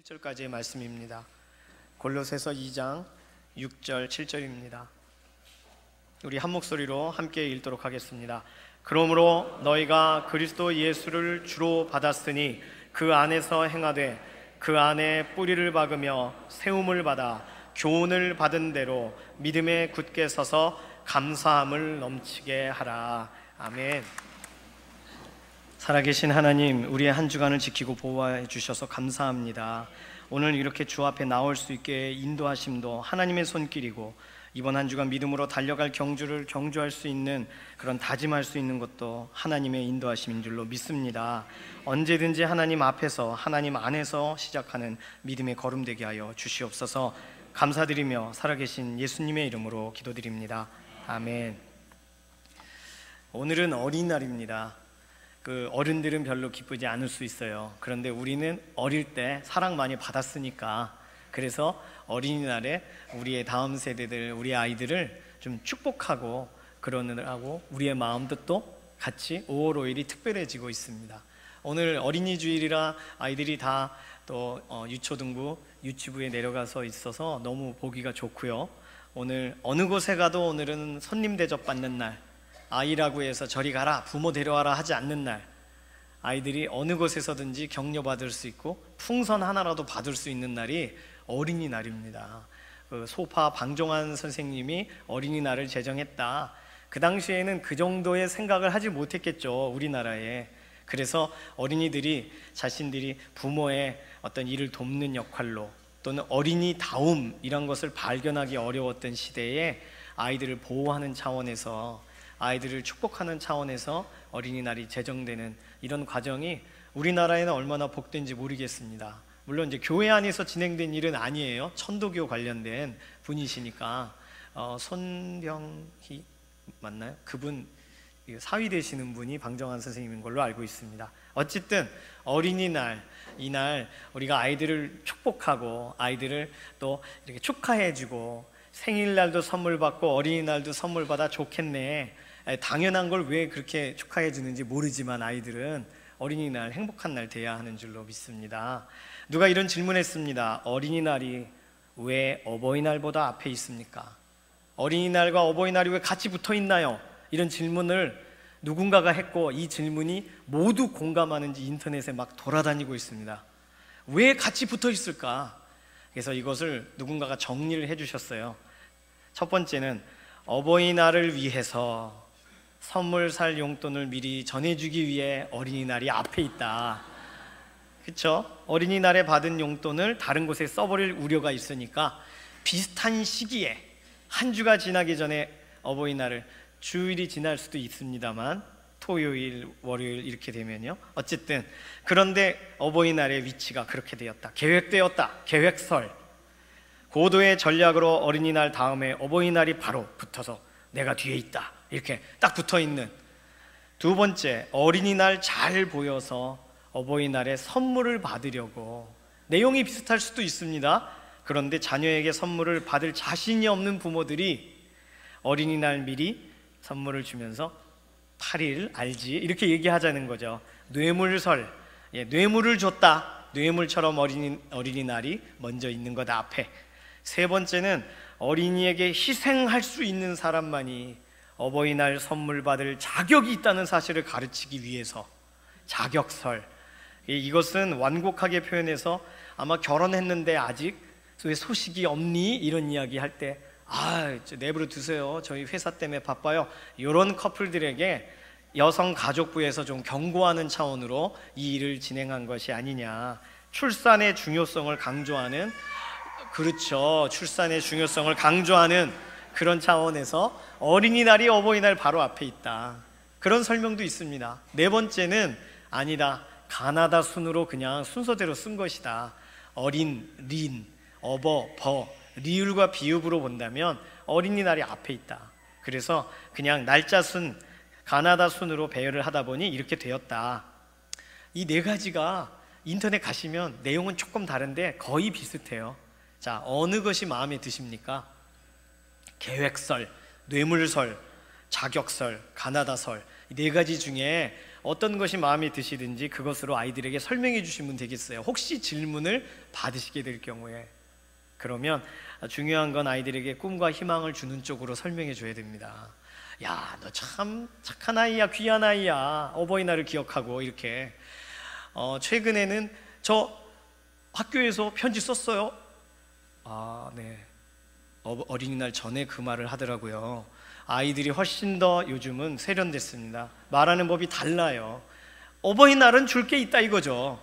1절까지의 말씀입니다. 골로새서 2장 6절 7절입니다. 우리 한 목소리로 함께 읽도록 하겠습니다. 그러므로 너희가 그리스도 예수를 주로 받았으니 그 안에서 행하되 그 안에 뿌리를 박으며 세움을 받아 교훈을 받은 대로 믿음에 굳게 서서 감사함을 넘치게 하라. 아멘. 살아계신 하나님, 우리의 한 주간을 지키고 보호해 주셔서 감사합니다. 오늘 이렇게 주 앞에 나올 수 있게 인도하심도 하나님의 손길이고, 이번 한 주간 믿음으로 달려갈 경주를 경주할 수 있는, 그런 다짐할 수 있는 것도 하나님의 인도하심인 줄로 믿습니다. 언제든지 하나님 앞에서, 하나님 안에서 시작하는 믿음의 걸음 되게 하여 주시옵소서. 감사드리며 살아계신 예수님의 이름으로 기도드립니다. 아멘. 오늘은 어린이날입니다. 어른들은 별로 기쁘지 않을 수 있어요. 그런데 우리는 어릴 때 사랑 많이 받았으니까, 그래서 어린이날에 우리의 다음 세대들, 우리 아이들을 좀 축복하고 그러느라고 우리의 마음도 또 같이 5월 5일이 특별해지고 있습니다. 오늘 어린이 주일이라 아이들이 다 또 유초등부, 유치부에 내려가서 있어서 너무 보기가 좋고요. 오늘 어느 곳에 가도 오늘은 손님 대접 받는 날, 아이라고 해서 저리 가라, 부모 데려와라 하지 않는 날, 아이들이 어느 곳에서든지 격려받을 수 있고 풍선 하나라도 받을 수 있는 날이 어린이날입니다. 소파 방종환 선생님이 어린이날을 제정했다. 그 당시에는 그 정도의 생각을 하지 못했겠죠, 우리나라에. 그래서 어린이들이 자신들이 부모의 어떤 일을 돕는 역할로, 또는 어린이다움 이런 것을 발견하기 어려웠던 시대에 아이들을 보호하는 차원에서, 아이들을 축복하는 차원에서 어린이날이 제정되는 이런 과정이 우리나라에는 얼마나 복된지 모르겠습니다. 물론 이제 교회 안에서 진행된 일은 아니에요. 천도교 관련된 분이시니까. 손병희 맞나요? 그분 사위 되시는 분이 방정환 선생님인 걸로 알고 있습니다. 어쨌든 어린이날, 이날 우리가 아이들을 축복하고 아이들을 또 이렇게 축하해주고, 생일날도 선물 받고 어린이날도 선물 받아 좋겠네. 당연한 걸 왜 그렇게 축하해 주는지 모르지만 아이들은 어린이날 행복한 날 돼야 하는 줄로 믿습니다. 누가 이런 질문했습니다. 어린이날이 왜 어버이날보다 앞에 있습니까? 어린이날과 어버이날이 왜 같이 붙어 있나요? 이런 질문을 누군가가 했고, 이 질문이 모두 공감하는지 인터넷에 막 돌아다니고 있습니다. 왜 같이 붙어 있을까? 그래서 이것을 누군가가 정리를 해주셨어요. 첫 번째는 어버이날을 위해서 선물 살 용돈을 미리 전해주기 위해 어린이날이 앞에 있다. 그렇죠? 어린이날에 받은 용돈을 다른 곳에 써버릴 우려가 있으니까 비슷한 시기에, 한 주가 지나기 전에 어버이날을, 주일이 지날 수도 있습니다만 토요일, 월요일 이렇게 되면요. 어쨌든 그런데 어버이날의 위치가 그렇게 되었다. 계획되었다. 계획설. 고도의 전략으로 어린이날 다음에 어버이날이 바로 붙어서 내가 뒤에 있다. 이렇게 딱 붙어있는. 두 번째, 어린이날 잘 보여서 어버이날에 선물을 받으려고. 내용이 비슷할 수도 있습니다. 그런데 자녀에게 선물을 받을 자신이 없는 부모들이 어린이날 미리 선물을 주면서 8일 알지? 이렇게 얘기하자는 거죠. 뇌물설. 뇌물을 줬다. 뇌물처럼 어린이날이 먼저 있는 것 앞에. 세 번째는 어린이에게 희생할 수 있는 사람만이 어버이날 선물 받을 자격이 있다는 사실을 가르치기 위해서. 자격설. 이것은 완곡하게 표현해서 아마 결혼했는데 아직 왜 소식이 없니? 이런 이야기 할 때, 내버려 두세요, 저희 회사 때문에 바빠요, 이런 커플들에게 여성가족부에서 좀 경고하는 차원으로 이 일을 진행한 것이 아니냐. 출산의 중요성을 강조하는, 그렇죠, 출산의 중요성을 강조하는 그런 차원에서 어린이날이 어버이날 바로 앞에 있다. 그런 설명도 있습니다. 네 번째는 아니다. 가나다 순으로 그냥 순서대로 쓴 것이다. 어린, 린, 어버, 버, 리을과 비읍으로 본다면 어린이날이 앞에 있다. 그래서 그냥 날짜 순, 가나다 순으로 배열을 하다 보니 이렇게 되었다. 이 네 가지가 인터넷 가시면 내용은 조금 다른데 거의 비슷해요. 자, 어느 것이 마음에 드십니까? 계획설, 뇌물설, 자격설, 가나다설, 이 네 가지 중에 어떤 것이 마음에 드시든지 그것으로 아이들에게 설명해 주시면 되겠어요. 혹시 질문을 받으시게 될 경우에. 그러면 중요한 건 아이들에게 꿈과 희망을 주는 쪽으로 설명해 줘야 됩니다. 야, 너 참 착한 아이야, 귀한 아이야, 어버이날을 기억하고 이렇게. 최근에는 저 학교에서 편지 썼어요. 아, 네. 어린이날 전에 그 말을 하더라고요. 아이들이 훨씬 더 요즘은 세련됐습니다. 말하는 법이 달라요. 어버이날은 줄 게 있다 이거죠.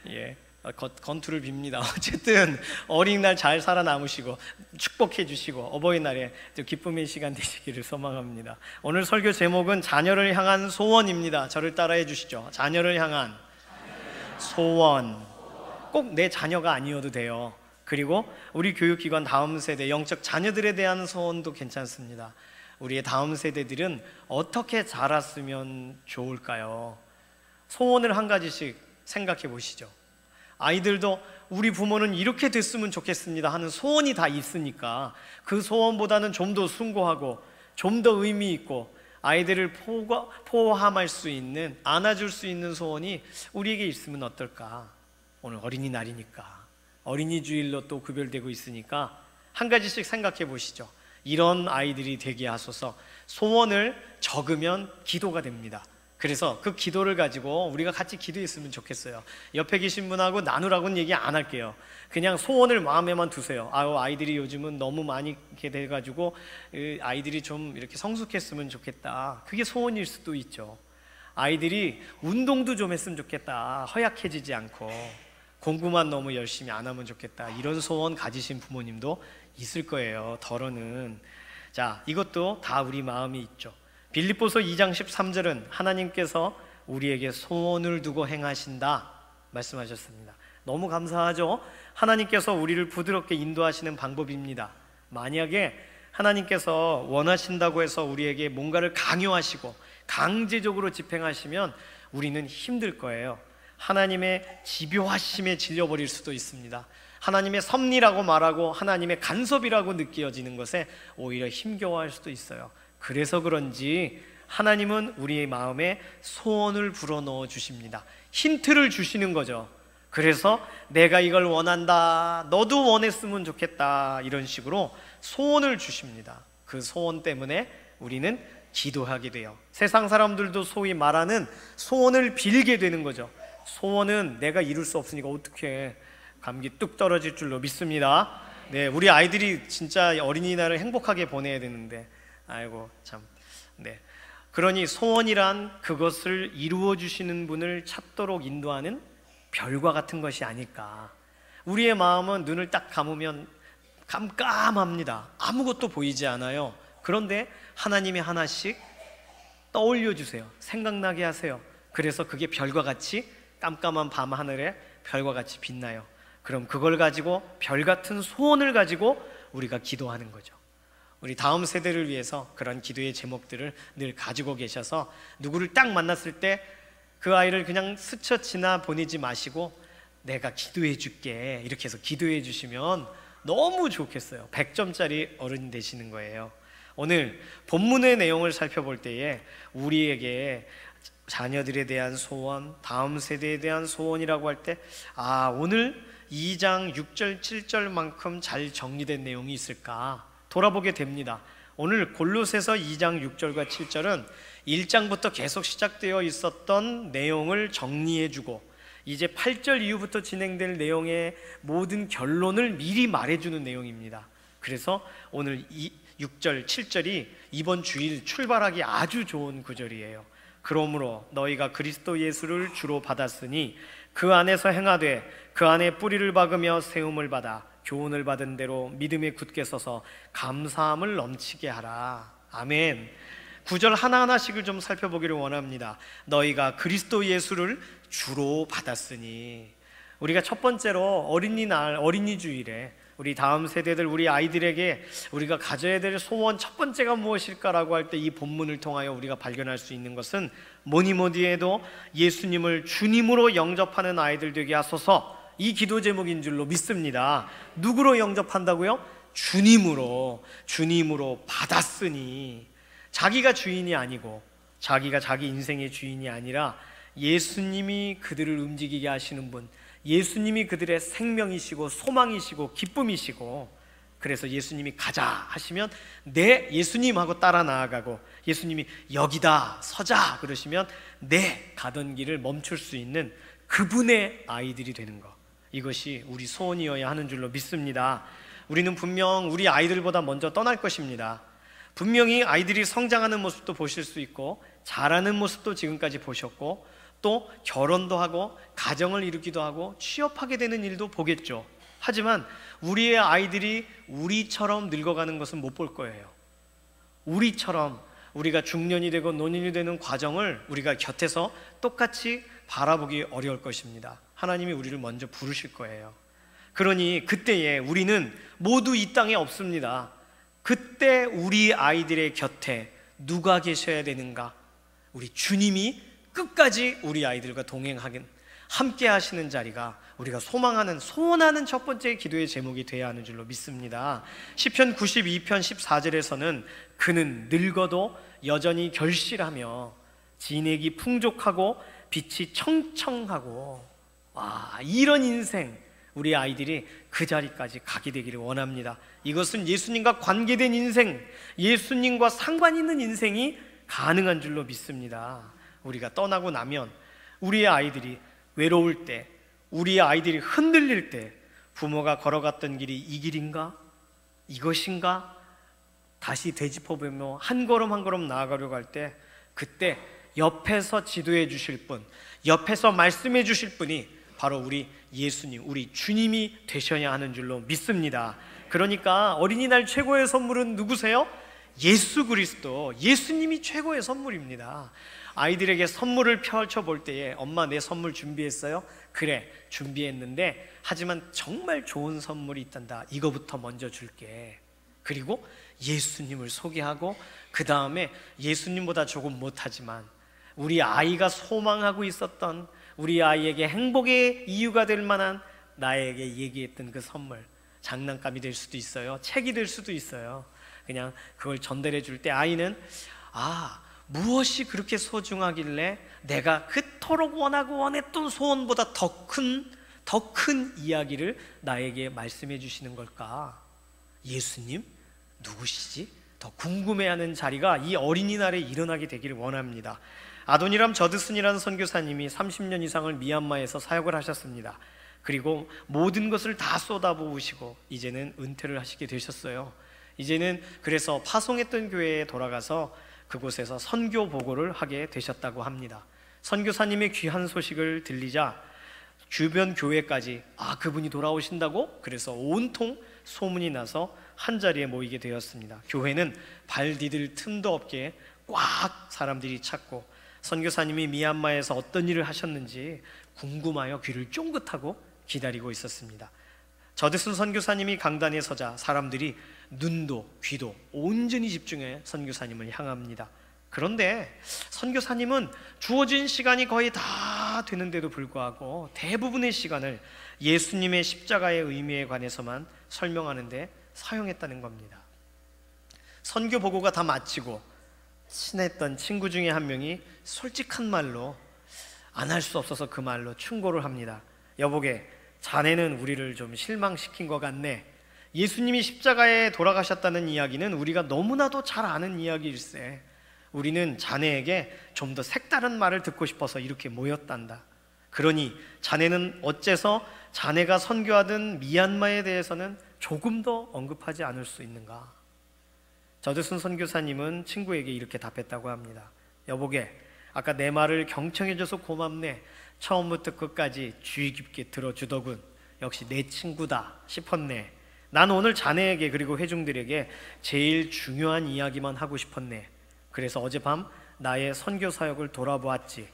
예, 건투를 빕니다. 어쨌든 어린이날 잘 살아남으시고 축복해 주시고 어버이날에 기쁨의 시간 되시기를 소망합니다. 오늘 설교 제목은 자녀를 향한 소원입니다. 저를 따라해 주시죠. 자녀를 향한 소원. 꼭 내 자녀가 아니어도 돼요. 그리고 우리 교육기관 다음 세대 영적 자녀들에 대한 소원도 괜찮습니다. 우리의 다음 세대들은 어떻게 자랐으면 좋을까요? 소원을 한 가지씩 생각해 보시죠. 아이들도 우리 부모는 이렇게 됐으면 좋겠습니다 하는 소원이 다 있으니까 그 소원보다는 좀 더 숭고하고 좀 더 의미 있고 아이들을 포함할 수 있는, 안아줄 수 있는 소원이 우리에게 있으면 어떨까? 오늘 어린이날이니까, 어린이 주일로 또 구별되고 있으니까 한 가지씩 생각해 보시죠. 이런 아이들이 되게 하소서. 소원을 적으면 기도가 됩니다. 그래서 그 기도를 가지고 우리가 같이 기도했으면 좋겠어요. 옆에 계신 분하고 나누라고는 얘기 안 할게요. 그냥 소원을 마음에만 두세요. 아이들이 요즘은 너무 많이 이렇게 돼가지고 아이들이 좀 이렇게 성숙했으면 좋겠다. 그게 소원일 수도 있죠. 아이들이 운동도 좀 했으면 좋겠다. 허약해지지 않고 공부만 너무 열심히 안 하면 좋겠다. 이런 소원 가지신 부모님도 있을 거예요. 덜어는. 자, 이것도 다 우리 마음이 있죠. 빌립보서 2장 13절은 하나님께서 우리에게 소원을 두고 행하신다 말씀하셨습니다. 너무 감사하죠? 하나님께서 우리를 부드럽게 인도하시는 방법입니다. 만약에 하나님께서 원하신다고 해서 우리에게 뭔가를 강요하시고 강제적으로 집행하시면 우리는 힘들 거예요. 하나님의 집요하심에 질려버릴 수도 있습니다. 하나님의 섭리라고 말하고 하나님의 간섭이라고 느껴지는 것에 오히려 힘겨워할 수도 있어요. 그래서 그런지 하나님은 우리의 마음에 소원을 불어넣어 주십니다. 힌트를 주시는 거죠. 그래서 내가 이걸 원한다, 너도 원했으면 좋겠다, 이런 식으로 소원을 주십니다. 그 소원 때문에 우리는 기도하게 돼요. 세상 사람들도 소위 말하는 소원을 빌게 되는 거죠. 소원은 내가 이룰 수 없으니까 어떻게, 감기 뚝 떨어질 줄로 믿습니다. 네, 우리 아이들이 진짜 어린이날을 행복하게 보내야 되는데, 아이고 참. 네, 그러니 소원이란 그것을 이루어 주시는 분을 찾도록 인도하는 별과 같은 것이 아닐까. 우리의 마음은 눈을 딱 감으면 깜깜합니다. 아무것도 보이지 않아요. 그런데 하나님이 하나씩 떠올려 주세요. 생각나게 하세요. 그래서 그게 별과 같이, 깜깜한 밤 하늘에 별과 같이 빛나요. 그럼 그걸 가지고, 별 같은 소원을 가지고 우리가 기도하는 거죠. 우리 다음 세대를 위해서 그런 기도의 제목들을 늘 가지고 계셔서 누구를 딱 만났을 때 그 아이를 그냥 스쳐 지나 보내지 마시고 내가 기도해 줄게, 이렇게 해서 기도해 주시면 너무 좋겠어요. 100점짜리 어른이 되시는 거예요. 오늘 본문의 내용을 살펴볼 때에 우리에게 자녀들에 대한 소원, 다음 세대에 대한 소원이라고 할 때, 오늘 2장 6절 7절만큼 잘 정리된 내용이 있을까 돌아보게 됩니다. 오늘 골로새서 2장 6절과 7절은 1장부터 계속 시작되어 있었던 내용을 정리해주고 이제 8절 이후부터 진행될 내용의 모든 결론을 미리 말해주는 내용입니다. 그래서 오늘 6절, 7절이 이번 주일 출발하기 아주 좋은 구절이에요. 그러므로 너희가 그리스도 예수를 주로 받았으니 그 안에서 행하되 그 안에 뿌리를 박으며 세움을 받아 교훈을 받은 대로 믿음에 굳게 서서 감사함을 넘치게 하라. 아멘. 구절 하나하나씩을 좀 살펴보기를 원합니다. 너희가 그리스도 예수를 주로 받았으니, 우리가 첫 번째로 어린이날, 어린이 주일에 우리 다음 세대들, 우리 아이들에게 우리가 가져야 될 소원 첫 번째가 무엇일까라고 할 때 이 본문을 통하여 우리가 발견할 수 있는 것은 뭐니 해도 예수님을 주님으로 영접하는 아이들 되게 하소서, 이 기도 제목인 줄로 믿습니다. 누구로 영접한다고요? 주님으로 받았으니, 자기가 주인이 아니고 자기가 자기 인생의 주인이 아니라 예수님이 그들을 움직이게 하시는 분, 예수님이 그들의 생명이시고 소망이시고 기쁨이시고, 그래서 예수님이 가자 하시면 네 예수님 하고 따라 나아가고, 예수님이 여기다 서자 그러시면 네 가던 길을 멈출 수 있는 그분의 아이들이 되는 것, 이것이 우리 소원이어야 하는 줄로 믿습니다. 우리는 분명 우리 아이들보다 먼저 떠날 것입니다. 분명히 아이들이 성장하는 모습도 보실 수 있고 자라는 모습도 지금까지 보셨고, 또 결혼도 하고 가정을 이루기도 하고 취업하게 되는 일도 보겠죠. 하지만 우리의 아이들이 우리처럼 늙어가는 것은 못 볼 거예요. 우리처럼 우리가 중년이 되고 노년이 되는 과정을 우리가 곁에서 똑같이 바라보기 어려울 것입니다. 하나님이 우리를 먼저 부르실 거예요. 그러니 그때에 우리는 모두 이 땅에 없습니다. 그때 우리 아이들의 곁에 누가 계셔야 되는가? 우리 주님이 끝까지 우리 아이들과 동행하긴 함께 하시는 자리가 우리가 소망하는, 소원하는 첫 번째 기도의 제목이 되어야 하는 줄로 믿습니다. 시편 92편 14절에서는 그는 늙어도 여전히 결실하며 진액이 풍족하고 빛이 청청하고, 와, 이런 인생, 우리 아이들이 그 자리까지 가게 되기를 원합니다. 이것은 예수님과 관계된 인생, 예수님과 상관 있는 인생이 가능한 줄로 믿습니다. 우리가 떠나고 나면 우리의 아이들이 외로울 때, 우리의 아이들이 흔들릴 때 부모가 걸어갔던 길이 이 길인가? 이것인가? 다시 되짚어보며 한 걸음 한 걸음 나아가려고 할 때, 그때 옆에서 지도해 주실 분, 옆에서 말씀해 주실 분이 바로 우리 예수님, 우리 주님이 되셔야 하는 줄로 믿습니다. 그러니까 어린이날 최고의 선물은 누구세요? 예수 그리스도, 예수님이 최고의 선물입니다. 아이들에게 선물을 펼쳐볼 때에 엄마 내 선물 준비했어요? 그래 준비했는데, 하지만 정말 좋은 선물이 있단다, 이거부터 먼저 줄게. 그리고 예수님을 소개하고 그 다음에 예수님보다 조금 못하지만 우리 아이가 소망하고 있었던, 우리 아이에게 행복의 이유가 될 만한 나에게 얘기했던 그 선물, 장난감이 될 수도 있어요, 책이 될 수도 있어요. 그냥 그걸 전달해 줄 때 아이는 무엇이 그렇게 소중하길래 내가 그토록 원하고 원했던 소원보다 더 큰 이야기를 나에게 말씀해 주시는 걸까? 예수님? 누구시지? 더 궁금해하는 자리가 이 어린이날에 일어나게 되기를 원합니다. 아도니람 저드슨이라는 선교사님이 30년 이상을 미얀마에서 사역을 하셨습니다. 그리고 모든 것을 다 쏟아부으시고 이제는 은퇴를 하시게 되셨어요. 이제는 그래서 파송했던 교회에 돌아가서 그곳에서 선교 보고를 하게 되셨다고 합니다. 선교사님의 귀한 소식을 들리자 주변 교회까지 그분이 돌아오신다고? 그래서 온통 소문이 나서 한자리에 모이게 되었습니다. 교회는 발 디딜 틈도 없게 꽉 사람들이 찼고, 선교사님이 미얀마에서 어떤 일을 하셨는지 궁금하여 귀를 쫑긋하고 기다리고 있었습니다. 저드슨 선교사님이 강단에 서자 사람들이 눈도 귀도 온전히 집중해 선교사님을 향합니다. 그런데 선교사님은 주어진 시간이 거의 다 되는데도 불구하고 대부분의 시간을 예수님의 십자가의 의미에 관해서만 설명하는데 사용했다는 겁니다. 선교 보고가 다 마치고 친했던 친구 중에 한 명이 솔직한 말로, 안 할 수 없어서 그 말로 충고를 합니다. 여보게, 자네는 우리를 좀 실망시킨 것 같네. 예수님이 십자가에 돌아가셨다는 이야기는 우리가 너무나도 잘 아는 이야기일세. 우리는 자네에게 좀 더 색다른 말을 듣고 싶어서 이렇게 모였단다. 그러니 자네는 어째서 자네가 선교하던 미얀마에 대해서는 조금 더 언급하지 않을 수 있는가? 저드슨 선교사님은 친구에게 이렇게 답했다고 합니다. 여보게, 아까 내 말을 경청해줘서 고맙네. 처음부터 끝까지 주의 깊게 들어주더군. 역시 내 친구다 싶었네. 난 오늘 자네에게 그리고 회중들에게 제일 중요한 이야기만 하고 싶었네. 그래서 어젯밤 나의 선교 사역을 돌아보았지.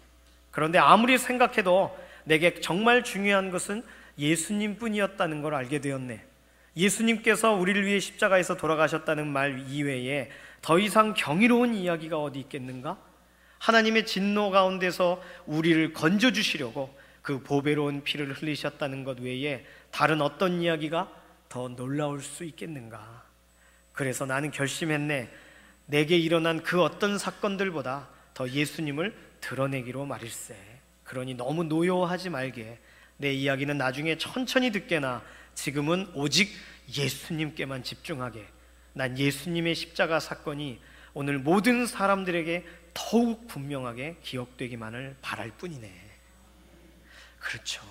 그런데 아무리 생각해도 내게 정말 중요한 것은 예수님뿐이었다는 걸 알게 되었네. 예수님께서 우리를 위해 십자가에서 돌아가셨다는 말 이외에 더 이상 경이로운 이야기가 어디 있겠는가? 하나님의 진노 가운데서 우리를 건져주시려고 그 보배로운 피를 흘리셨다는 것 외에 다른 어떤 이야기가 더 놀라울 수 있겠는가? 그래서 나는 결심했네. 내게 일어난 그 어떤 사건들보다 더 예수님을 드러내기로 말일세. 그러니 너무 노여워하지 말게. 내 이야기는 나중에 천천히 듣게나 지금은 오직 예수님께만 집중하게. 난 예수님의 십자가 사건이 오늘 모든 사람들에게 더욱 분명하게 기억되기만을 바랄 뿐이네. 그렇죠.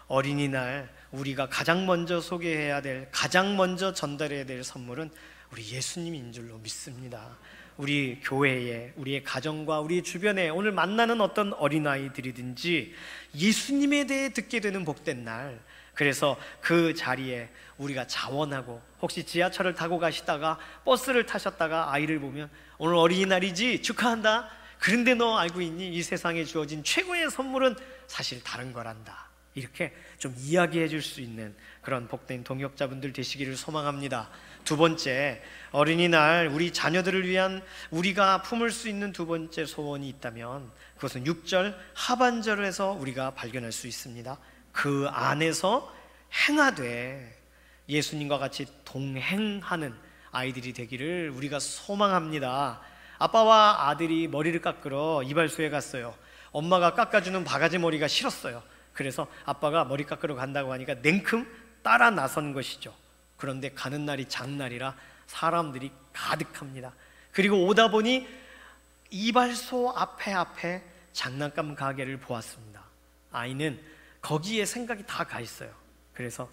어린이날 우리가 가장 먼저 소개해야 될, 가장 먼저 전달해야 될 선물은 우리 예수님인 줄로 믿습니다. 우리 교회에, 우리의 가정과 우리 주변에 오늘 만나는 어떤 어린아이들이든지 예수님에 대해 듣게 되는 복된 날, 그래서 그 자리에 우리가 자원하고, 혹시 지하철을 타고 가시다가 버스를 타셨다가 아이를 보면 오늘 어린이날이지 축하한다. 그런데 너 알고 있니? 이 세상에 주어진 최고의 선물은 사실 다른 거란다. 이렇게 좀 이야기해 줄 수 있는 그런 복된 동역자분들 되시기를 소망합니다. 두 번째, 어린이날 우리 자녀들을 위한 우리가 품을 수 있는 두 번째 소원이 있다면 그것은 6절 하반절에서 우리가 발견할 수 있습니다. 그 안에서 행하되 예수님과 같이 동행하는 아이들이 되기를 우리가 소망합니다. 아빠와 아들이 머리를 깎으러 이발소에 갔어요. 엄마가 깎아주는 바가지 머리가 싫었어요. 그래서 아빠가 머리 깎으러 간다고 하니까 냉큼 따라 나선 것이죠. 그런데 가는 날이 장날이라 사람들이 가득합니다. 그리고 오다 보니 이발소 앞에 장난감 가게를 보았습니다. 아이는 거기에 생각이 다 가 있어요. 그래서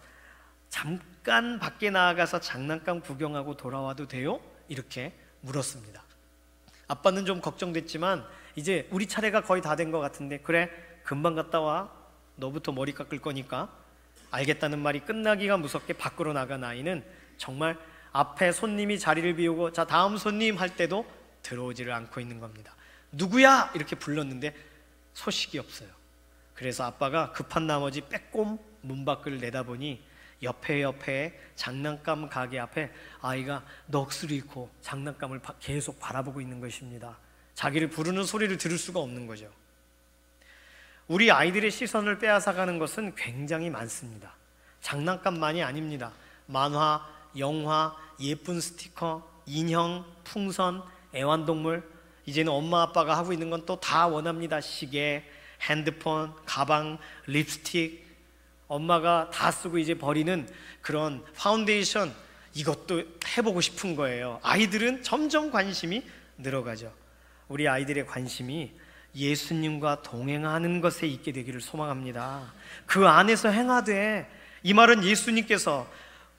잠깐 밖에 나가서 장난감 구경하고 돌아와도 돼요? 이렇게 물었습니다. 아빠는 좀 걱정됐지만 이제 우리 차례가 거의 다 된 것 같은데, 그래 금방 갔다 와. 너부터 머리 깎을 거니까. 알겠다는 말이 끝나기가 무섭게 밖으로 나간 아이는 정말 앞에 손님이 자리를 비우고 자 다음 손님 할 때도 들어오지를 않고 있는 겁니다. 누구야? 이렇게 불렀는데 소식이 없어요. 그래서 아빠가 급한 나머지 빼꼼 문 밖을 내다보니 옆에 장난감 가게 앞에 아이가 넋을 잃고 장난감을 계속 바라보고 있는 것입니다. 자기를 부르는 소리를 들을 수가 없는 거죠. 우리 아이들의 시선을 빼앗아가는 것은 굉장히 많습니다. 장난감만이 아닙니다. 만화, 영화, 예쁜 스티커, 인형, 풍선, 애완동물, 이제는 엄마 아빠가 하고 있는 건 또 다 원합니다. 시계, 핸드폰, 가방, 립스틱, 엄마가 다 쓰고 이제 버리는 그런 파운데이션, 이것도 해보고 싶은 거예요. 아이들은 점점 관심이 늘어가죠. 우리 아이들의 관심이 예수님과 동행하는 것에 있게 되기를 소망합니다. 그 안에서 행하되, 이 말은 예수님께서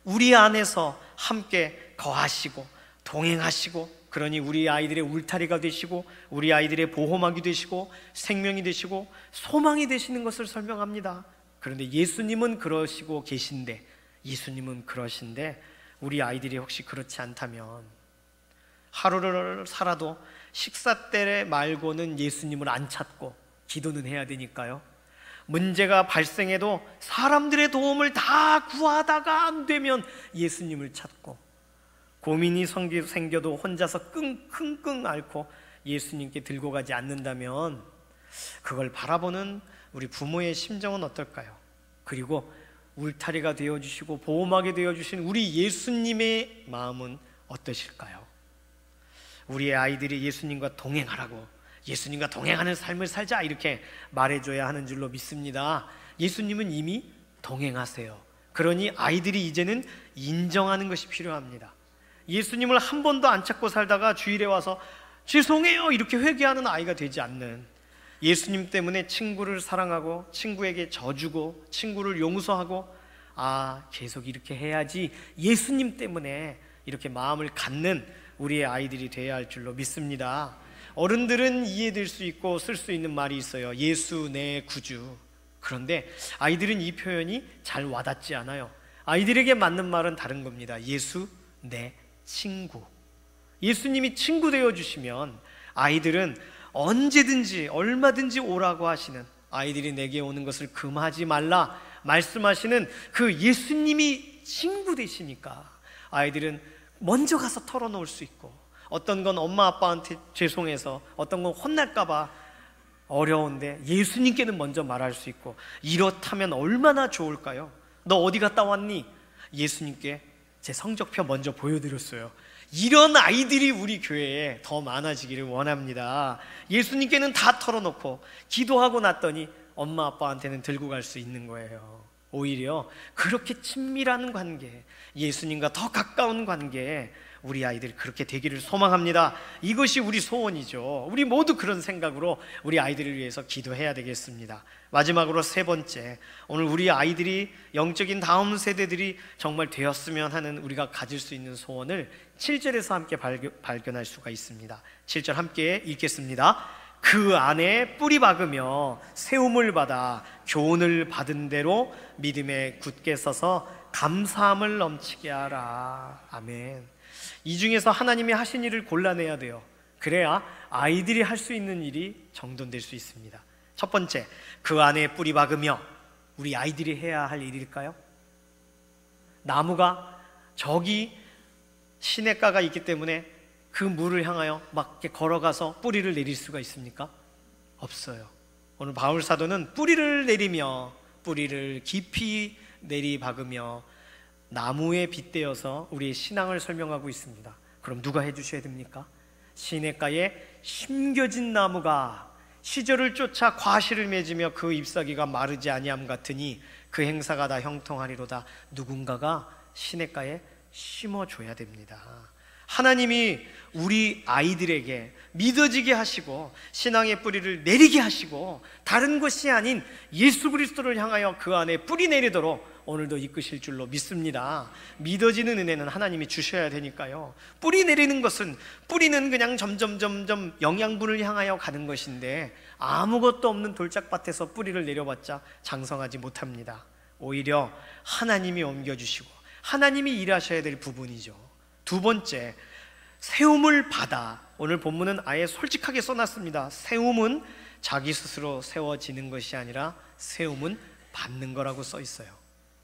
우리 안에서 함께 거하시고 동행하시고, 그러니 우리 아이들의 울타리가 되시고 우리 아이들의 보호막이 되시고 생명이 되시고 소망이 되시는 것을 설명합니다. 그런데 예수님은 그러시고 계신데, 예수님은 그러신데 우리 아이들이 혹시 그렇지 않다면 하루를 살아도 식사 때 말고는 예수님을 안 찾고 기도는 해야 되니까요. 문제가 발생해도 사람들의 도움을 다 구하다가 안 되면 예수님을 찾고, 고민이 생겨도 혼자서 끙끙 앓고 예수님께 들고 가지 않는다면 그걸 바라보는 우리 부모의 심정은 어떨까요? 그리고 울타리가 되어주시고 보호막이 되어주신 우리 예수님의 마음은 어떠실까요? 우리의 아이들이 예수님과 동행하라고, 예수님과 동행하는 삶을 살자 이렇게 말해줘야 하는 줄로 믿습니다. 예수님은 이미 동행하세요. 그러니 아이들이 이제는 인정하는 것이 필요합니다. 예수님을 한 번도 안 찾고 살다가 주일에 와서 죄송해요 이렇게 회개하는 아이가 되지 않는, 예수님 때문에 친구를 사랑하고 친구에게 져주고 친구를 용서하고 계속 이렇게 해야지 예수님 때문에 이렇게 마음을 갖는 우리의 아이들이 되어야 할 줄로 믿습니다. 어른들은 이해될 수 있고 쓸 수 있는 말이 있어요. 예수 내 구주. 그런데 아이들은 이 표현이 잘 와닿지 않아요. 아이들에게 맞는 말은 다른 겁니다. 예수 내 친구. 예수님이 친구 되어주시면 아이들은 언제든지 얼마든지 오라고 하시는, 아이들이 내게 오는 것을 금하지 말라 말씀하시는 그 예수님이 친구 되시니까 아이들은 먼저 가서 털어놓을 수 있고, 어떤 건 엄마 아빠한테 죄송해서 어떤 건 혼날까봐 어려운데 예수님께는 먼저 말할 수 있고, 이렇다면 얼마나 좋을까요? 너 어디 갔다 왔니? 예수님께 제 성적표 먼저 보여드렸어요. 이런 아이들이 우리 교회에 더 많아지기를 원합니다. 예수님께는 다 털어놓고 기도하고 났더니 엄마 아빠한테는 들고 갈 수 있는 거예요. 오히려 그렇게 친밀한 관계, 예수님과 더 가까운 관계에 우리 아이들 그렇게 되기를 소망합니다. 이것이 우리 소원이죠. 우리 모두 그런 생각으로 우리 아이들을 위해서 기도해야 되겠습니다. 마지막으로 세 번째, 오늘 우리 아이들이 영적인 다음 세대들이 정말 되었으면 하는 우리가 가질 수 있는 소원을 7절에서 함께 발견할 수가 있습니다. 7절 함께 읽겠습니다. 그 안에 뿌리 박으며 세움을 받아 교훈을 받은 대로 믿음에 굳게 서서 감사함을 넘치게 하라. 아멘. 이 중에서 하나님이 하신 일을 골라내야 돼요. 그래야 아이들이 할 수 있는 일이 정돈될 수 있습니다. 첫 번째, 그 안에 뿌리 박으며. 우리 아이들이 해야 할 일일까요? 나무가 저기 시냇가가 있기 때문에 그 물을 향하여 막 이렇게 걸어가서 뿌리를 내릴 수가 있습니까? 없어요. 오늘 바울 사도는 뿌리를 내리며, 뿌리를 깊이 내리박으며 나무에 빗대어서 우리의 신앙을 설명하고 있습니다. 그럼 누가 해주셔야 됩니까? 시냇가에 심겨진 나무가 시절을 쫓아 과실을 맺으며 그 잎사귀가 마르지 아니함 같으니 그 행사가 다 형통하리로다. 누군가가 시냇가에 심어줘야 됩니다. 하나님이 우리 아이들에게 믿어지게 하시고 신앙의 뿌리를 내리게 하시고 다른 것이 아닌 예수 그리스도를 향하여 그 안에 뿌리 내리도록 오늘도 이끄실 줄로 믿습니다. 믿어지는 은혜는 하나님이 주셔야 되니까요. 뿌리 내리는 것은, 뿌리는 그냥 점점 영양분을 향하여 가는 것인데 아무것도 없는 돌짝밭에서 뿌리를 내려봤자 장성하지 못합니다. 오히려 하나님이 옮겨주시고 하나님이 일하셔야 될 부분이죠. 두 번째, 세움을 받아. 오늘 본문은 아예 솔직하게 써놨습니다. 세움은 자기 스스로 세워지는 것이 아니라 세움은 받는 거라고 써 있어요.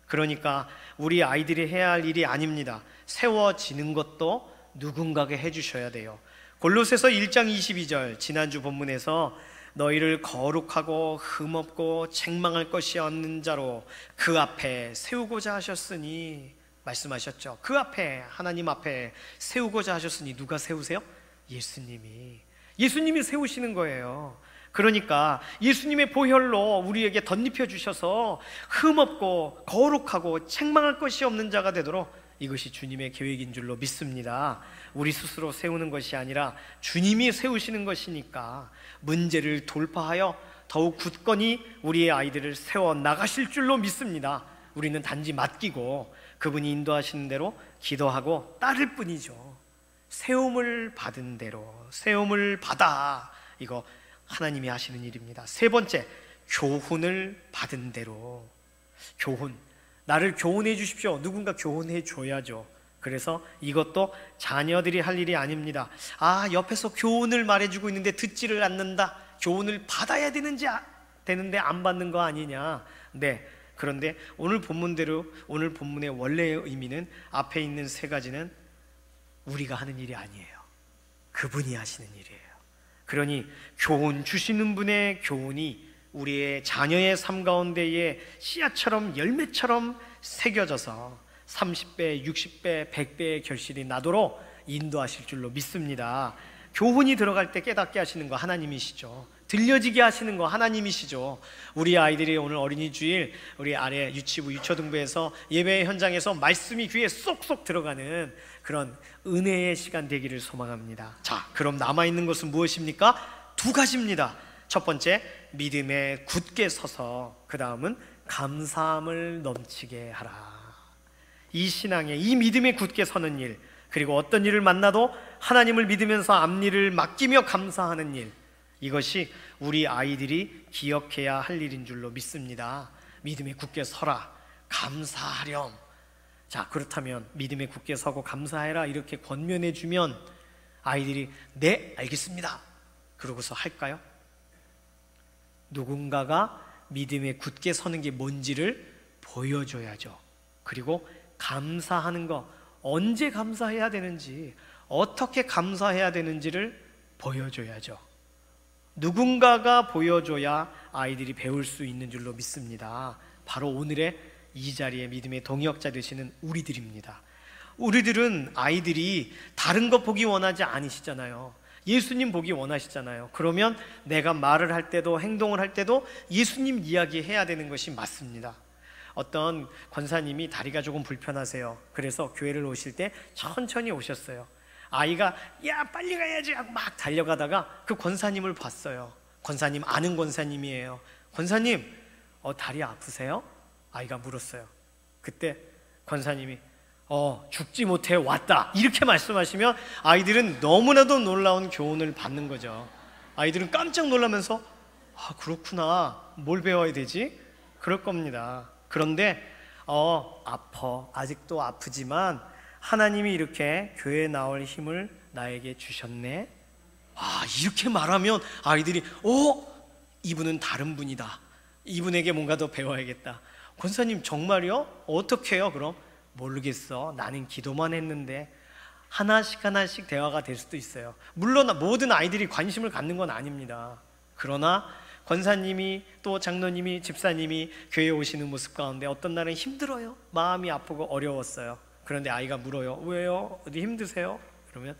그러니까 우리 아이들이 해야 할 일이 아닙니다. 세워지는 것도 누군가가 해주셔야 돼요. 골로새서 1장 22절, 지난주 본문에서 너희를 거룩하고 흠없고 책망할 것이 없는 자로 그 앞에 세우고자 하셨으니 말씀하셨죠. 그 앞에, 하나님 앞에 세우고자 하셨으니 누가 세우세요? 예수님이 세우시는 거예요. 그러니까 예수님의 보혈로 우리에게 덧입혀 주셔서 흠없고 거룩하고 책망할 것이 없는 자가 되도록, 이것이 주님의 계획인 줄로 믿습니다. 우리 스스로 세우는 것이 아니라 주님이 세우시는 것이니까 문제를 돌파하여 더욱 굳건히 우리의 아이들을 세워 나가실 줄로 믿습니다. 우리는 단지 맡기고 그분이 인도하시는 대로 기도하고 따를 뿐이죠. 세움을 받은 대로, 세움을 받아, 이거 하나님이 하시는 일입니다. 세 번째, 교훈을 받은 대로. 교훈, 나를 교훈해 주십시오. 누군가 교훈해 줘야죠. 그래서 이것도 자녀들이 할 일이 아닙니다. 옆에서 교훈을 말해주고 있는데 듣지를 않는다. 교훈을 받아야 되는데 안 받는 거 아니냐. 네, 그런데 오늘 본문대로, 오늘 본문의 원래의 의미는 앞에 있는 세 가지는 우리가 하는 일이 아니에요. 그분이 하시는 일이에요. 그러니 교훈 주시는 분의 교훈이 우리의 자녀의 삶 가운데에 씨앗처럼 열매처럼 새겨져서 30배, 60배, 100배의 결실이 나도록 인도하실 줄로 믿습니다. 교훈이 들어갈 때 깨닫게 하시는 거 하나님이시죠. 들려지게 하시는 거 하나님이시죠. 우리 아이들이 오늘 어린이 주일 우리 아래 유치부 유초등부에서 예배 현장에서 말씀이 귀에 쏙쏙 들어가는 그런 은혜의 시간 되기를 소망합니다. 자, 그럼 남아있는 것은 무엇입니까? 두 가지입니다. 첫 번째, 믿음에 굳게 서서, 그 다음은 감사함을 넘치게 하라. 이 신앙에, 이 믿음에 굳게 서는 일, 그리고 어떤 일을 만나도 하나님을 믿으면서 앞일을 맡기며 감사하는 일, 이것이 우리 아이들이 기억해야 할 일인 줄로 믿습니다. 믿음에 굳게 서라, 감사하렴. 자, 그렇다면 믿음에 굳게 서고 감사해라 이렇게 권면해주면 아이들이 네, 알겠습니다 그러고서 할까요? 누군가가 믿음에 굳게 서는 게 뭔지를 보여줘야죠. 그리고 감사하는 거, 언제 감사해야 되는지, 어떻게 감사해야 되는지를 보여줘야죠. 누군가가 보여줘야 아이들이 배울 수 있는 줄로 믿습니다. 바로 오늘의 이 자리에 믿음의 동역자 되시는 우리들입니다. 우리들은 아이들이 다른 것 보기 원하지 않으시잖아요. 예수님 보기 원하시잖아요. 그러면 내가 말을 할 때도 행동을 할 때도 예수님 이야기해야 되는 것이 맞습니다. 어떤 권사님이 다리가 조금 불편하세요. 그래서 교회를 오실 때 천천히 오셨어요. 아이가 야 빨리 가야지 하고 막 달려가다가 그 권사님을 봤어요. 권사님, 아는 권사님이에요. 권사님, 다리 아프세요? 아이가 물었어요. 그때 권사님이 죽지 못해 왔다 이렇게 말씀하시면 아이들은 너무나도 놀라운 교훈을 받는 거죠. 아이들은 깜짝 놀라면서 그렇구나, 뭘 배워야 되지? 그럴 겁니다. 그런데 아직도 아프지만 하나님이 이렇게 교회에 나올 힘을 나에게 주셨네. 이렇게 말하면 아이들이 이분은 다른 분이다, 이분에게 뭔가 더 배워야겠다. 권사님 정말요? 어떻게 해요? 그럼 모르겠어, 나는 기도만 했는데. 하나씩 대화가 될 수도 있어요. 물론 모든 아이들이 관심을 갖는 건 아닙니다. 그러나 권사님이 또 장로님이 집사님이 교회에 오시는 모습 가운데 어떤 날은 힘들어요, 마음이 아프고 어려웠어요. 그런데 아이가 물어요. 왜요? 어디 힘드세요? 그러면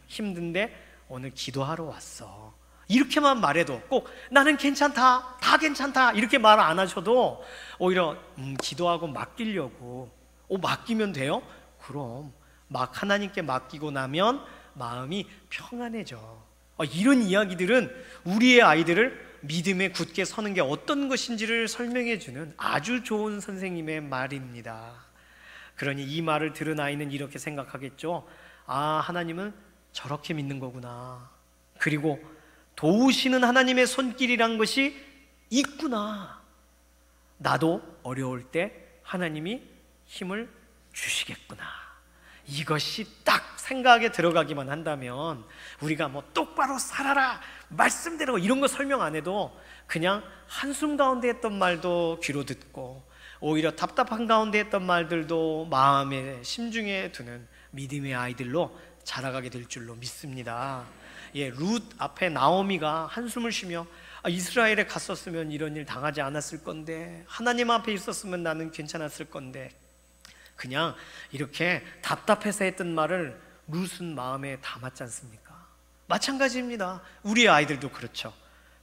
힘든데 오늘 기도하러 왔어, 이렇게만 말해도, 꼭 나는 괜찮다, 다 괜찮다 이렇게 말 안 하셔도 오히려 기도하고 맡기려고. 맡기면 돼요? 그럼 하나님께 맡기고 나면 마음이 평안해져. 이런 이야기들은 우리의 아이들을 믿음에 굳게 서는 게 어떤 것인지를 설명해 주는 아주 좋은 선생님의 말입니다. 그러니 이 말을 들은 아이는 이렇게 생각하겠죠. 하나님은 저렇게 믿는 거구나. 그리고 도우시는 하나님의 손길이란 것이 있구나. 나도 어려울 때 하나님이 힘을 주시겠구나. 이것이 딱 생각에 들어가기만 한다면 우리가 똑바로 살아라, 말씀대로 이런 거 설명 안 해도 그냥 한숨 가운데 했던 말도 귀로 듣고, 오히려 답답한 가운데 했던 말들도 마음에 심중에 두는 믿음의 아이들로 자라가게 될 줄로 믿습니다. 룻 앞에 나오미가 한숨을 쉬며 이스라엘에 갔었으면 이런 일 당하지 않았을 건데, 하나님 앞에 있었으면 나는 괜찮았을 건데, 그냥 이렇게 답답해서 했던 말을 룻은 마음에 담았지 않습니까? 마찬가지입니다. 우리의 아이들도 그렇죠.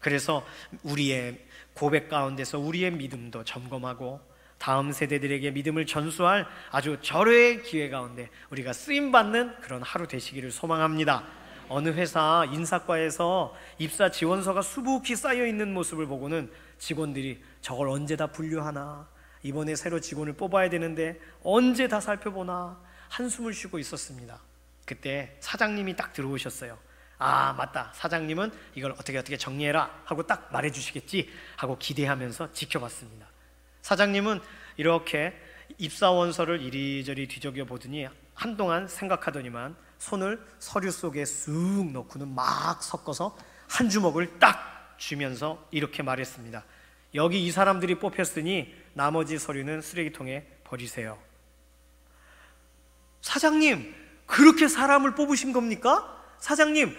그래서 우리의 고백 가운데서 우리의 믿음도 점검하고 다음 세대들에게 믿음을 전수할 아주 절호의 기회 가운데 우리가 쓰임받는 그런 하루 되시기를 소망합니다. 어느 회사 인사과에서 입사 지원서가 수북히 쌓여있는 모습을 보고는 직원들이 저걸 언제 다 분류하나, 이번에 새로 직원을 뽑아야 되는데 언제 다 살펴보나 한숨을 쉬고 있었습니다. 그때 사장님이 딱 들어오셨어요. 맞다, 사장님은 이걸 어떻게 정리해라 하고 딱 말해주시겠지 하고 기대하면서 지켜봤습니다. 사장님은 이렇게 입사원서를 이리저리 뒤적여 보더니 한동안 생각하더니만 손을 서류 속에 쑥 넣고는 막 섞어서 한 주먹을 딱 쥐면서 이렇게 말했습니다. 여기 이 사람들이 뽑혔으니 나머지 서류는 쓰레기통에 버리세요. 사장님, 그렇게 사람을 뽑으신 겁니까? 사장님,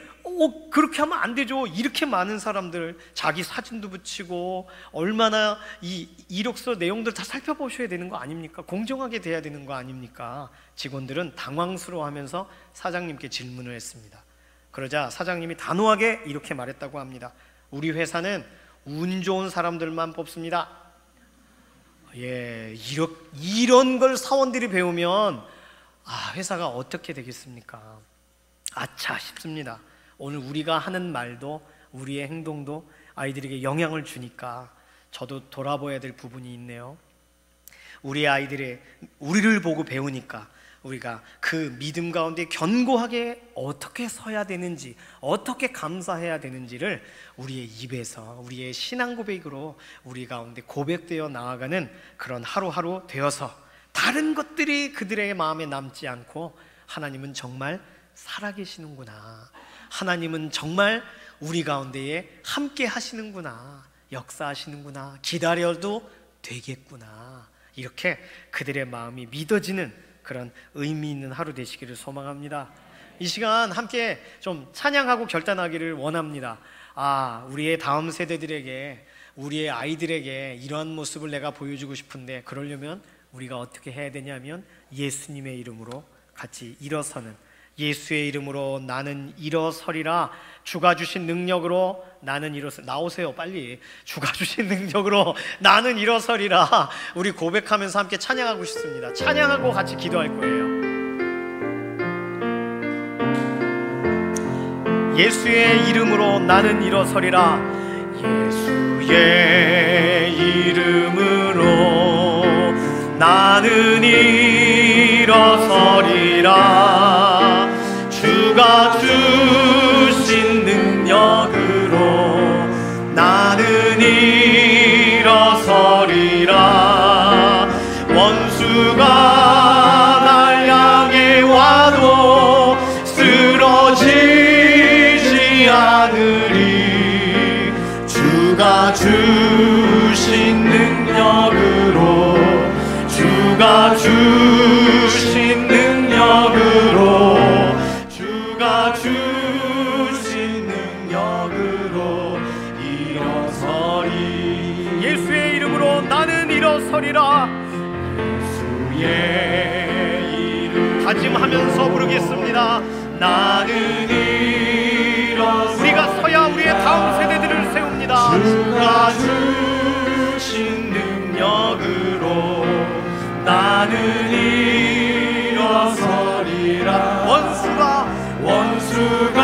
그렇게 하면 안 되죠. 이렇게 많은 사람들 자기 사진도 붙이고 얼마나 이 이력서 내용들 다 살펴보셔야 되는 거 아닙니까? 공정하게 돼야 되는 거 아닙니까? 직원들은 당황스러워하면서 사장님께 질문을 했습니다. 그러자 사장님이 단호하게 이렇게 말했다고 합니다. 우리 회사는 운 좋은 사람들만 뽑습니다. 이런 걸 사원들이 배우면 회사가 어떻게 되겠습니까? 아차 싶습니다. 오늘 우리가 하는 말도 우리의 행동도 아이들에게 영향을 주니까 저도 돌아봐야 될 부분이 있네요. 우리 아이들의 우리를 보고 배우니까 우리가 그 믿음 가운데 견고하게 어떻게 서야 되는지, 어떻게 감사해야 되는지를 우리의 입에서, 우리의 신앙 고백으로 우리 가운데 고백되어 나아가는 그런 하루하루 되어서 다른 것들이 그들의 마음에 남지 않고 하나님은 정말 살아계시는구나, 하나님은 정말 우리 가운데에 함께 하시는구나, 역사하시는구나, 기다려도 되겠구나, 이렇게 그들의 마음이 믿어지는 그런 의미 있는 하루 되시기를 소망합니다. 이 시간 함께 좀 찬양하고 결단하기를 원합니다. 우리의 다음 세대들에게, 우리의 아이들에게 이러한 모습을 내가 보여주고 싶은데, 그러려면 우리가 어떻게 해야 되냐면 예수님의 이름으로 같이 일어서는, 예수의 이름으로 나는 일어서리라, 주가 주신 능력으로 나는 일어서, 나오세요 빨리. 주가 주신 능력으로 나는 일어서리라, 우리 고백하면서 함께 찬양하고 싶습니다. 찬양하고 같이 기도할 거예요. 예수의 이름으로 나는 일어서리라. 예수의 이름으로 나는 일어서리라. 주가 주신 능력으로 나는 일어서리라. 원수가 날 향해 와도 쓰러지지 않으리. 주가 주신 능력으로, 주가 주신 능력으로, 주가 주신 능력으로 일어서리. 예수의 이름으로 나는 일어서리라. 예수의 이름 다짐하면서 부르겠습니다. 나는 일어서, 우리가 서야 우리의 다음 세대들을 세웁니다. 주가 주신 능력으로 나는 일어서리라. 원수가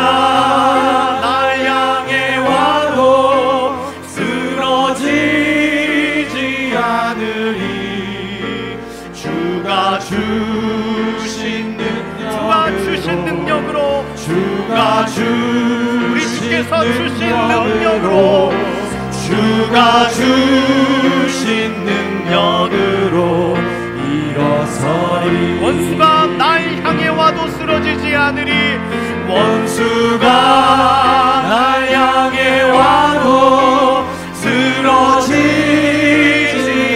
날 향해 와도 쓰러지지 않으리. 주가 주신 능력으로, 주가 우리 주께서 주신 능력으로, 주가 주신 능력으로 일어서리. 원수가 날 향해 와도 쓰러지지 않으리. 원수가 날 향해 와도 쓰러지지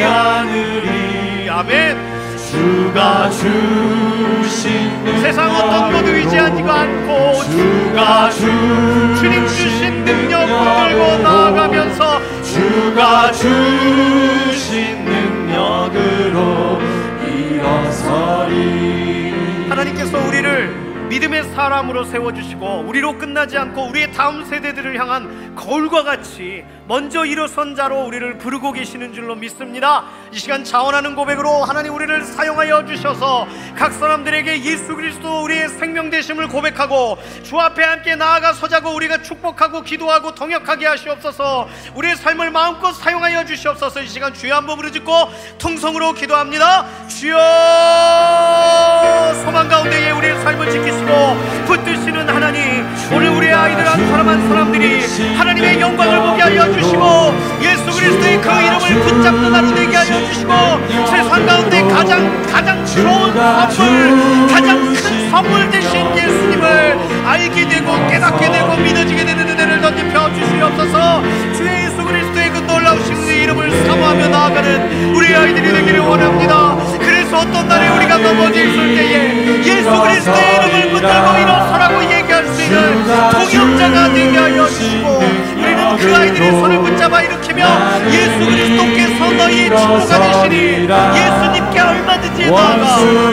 않으리. 아멘. 주가 주신 세상 어떤 것 의지하지 않고 주가 주님 주신 능력 붙들고 나아가면서 주가 주신 능력으로 일어서리. 하나님께서 우리를 믿음의 사람으로 세워주시고 우리로 끝나지 않고 우리의 다음 세대들을 향한 거울과 같이 먼저 일어선 자로 우리를 부르고 계시는 줄로 믿습니다. 이 시간 자원하는 고백으로 하나님 우리를 사용하여 주셔서 각 사람들에게 예수 그리스도 우리의 생명 되심을 고백하고 주 앞에 함께 나아가 서자고 우리가 축복하고 기도하고 동역하게 하시옵소서. 우리의 삶을 마음껏 사용하여 주시옵소서. 이 시간 주여 한번 부르짖고 통성으로 기도합니다. 주여, 소망 가운데에 우리의 삶을 지키시고 붙드시는 하나님, 오늘 우리의 아이들 한 사람 한 사람들이 하나님의 영광을 보게 하여 주시고 예수 그리스도의 그 이름을 붙잡는 하루 되게 하여 주시고 세상 가운데 가장 좋은 선물, 가장 큰 선물 되신 예수님을 알게 되고 깨닫게 되고 믿어지게 되는 은혜를 덧입혀 주시옵소서. 주의 예수 그리스도의 그 놀라우신 이름을 사모하며 나아가는 우리 아이들이 되기를 원합니다. 그래서 어떤 날에 우리가 넘어져 있을 때에 예수 그리스도의 이름을 붙들고 일어서라고 얘기할 수 있는 동역자가 되게 하여 주시고 우리는 그 아이들의 손을 붙잡아 일으키며 예수 그리스도께서 너희의 친구가 되시니 예수님께 얼마든지 나아가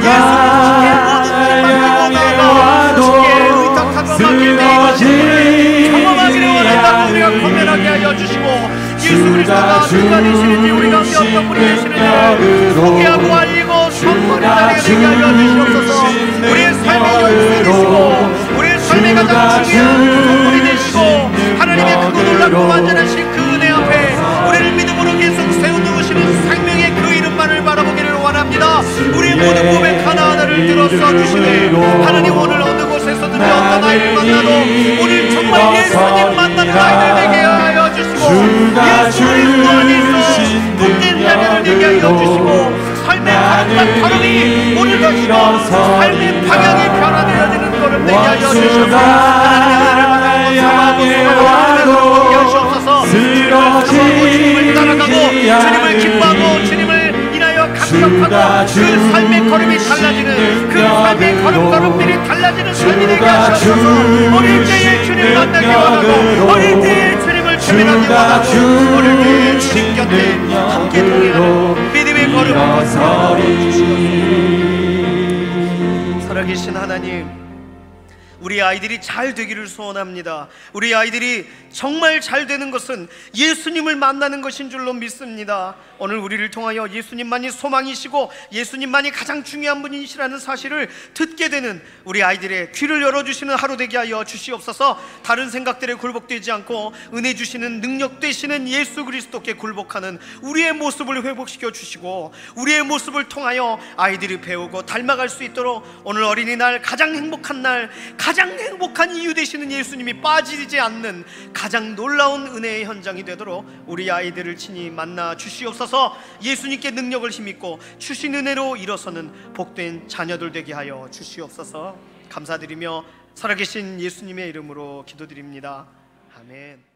예수님께 뭐든지 맡기고 나아가 주께 의탁하고 맡길 때 이것을 경험하기를 원한다고 우리가 고백하게 하여 주시고 예수 그리스도가 누가 되시는지 우리 가운데 어떤 분이 되시는지 소개하고 알리고 선포하는 자리가 되게 하여 주시옵소서. 우리의 삶의 열쇠 되시고 우리의 삶의 가장 중요한 선물이 되시고 하나님의 크고 놀랍고 완전하신 그 은혜 앞에 우리를 믿음으로 계속 세워두시는 생명의 그 이름만을 바라보기를 원합니다. 우리의 모든 고백 하나하나를 들어서 주시네. 하나님 오늘 어느 곳에서든 어떤 아이를 만나도 오늘 정말 예수님 만나는 아이들 되게 하여 주시고 예수 그리스도 안에서 복된 자녀를 되게 하여 주시고 삶의 걸음과 걸음이 오늘 것이고 삶의 방향이 변화되어지는 걸음 되게 하여 주셔서 하나님의 은혜를 받고 사랑하고 하시옵소서. 주님을 따라가고 주님을 기뻐하고 주님을 인하여 감격하고 그 삶의 걸음이 달라지는 그 삶의 걸음들이 달라지는 삶이 되게 하시옵소서. 어릴 때에 주님을 만나기 원하고 어릴 때에 주님을 체면하기 원하고 어릴 때에 주님 곁에 함께 동행하는 믿음의 걸음을 살아계신 하나님, 우리 아이들이 잘 되기를 소원합니다. 우리 아이들이 정말 잘 되는 것은 예수님을 만나는 것인 줄로 믿습니다. 오늘 우리를 통하여 예수님만이 소망이시고 예수님만이 가장 중요한 분이시라는 사실을 듣게 되는 우리 아이들의 귀를 열어주시는 하루 되게 하여 주시옵소서. 다른 생각들에 굴복되지 않고 은혜 주시는 능력 되시는 예수 그리스도께 굴복하는 우리의 모습을 회복시켜 주시고, 우리의 모습을 통하여 아이들이 배우고 닮아갈 수 있도록 오늘 어린이날 가장 행복한 날, 가장 행복한 이유 되시는 예수님이 빠지지 않는 가장 놀라운 은혜의 현장이 되도록 우리 아이들을 친히 만나 주시옵소서. 예수님께 능력을 힘입고 주신 은혜로 일어서는 복된 자녀들 되게 하여 주시옵소서. 감사드리며 살아계신 예수님의 이름으로 기도드립니다. 아멘.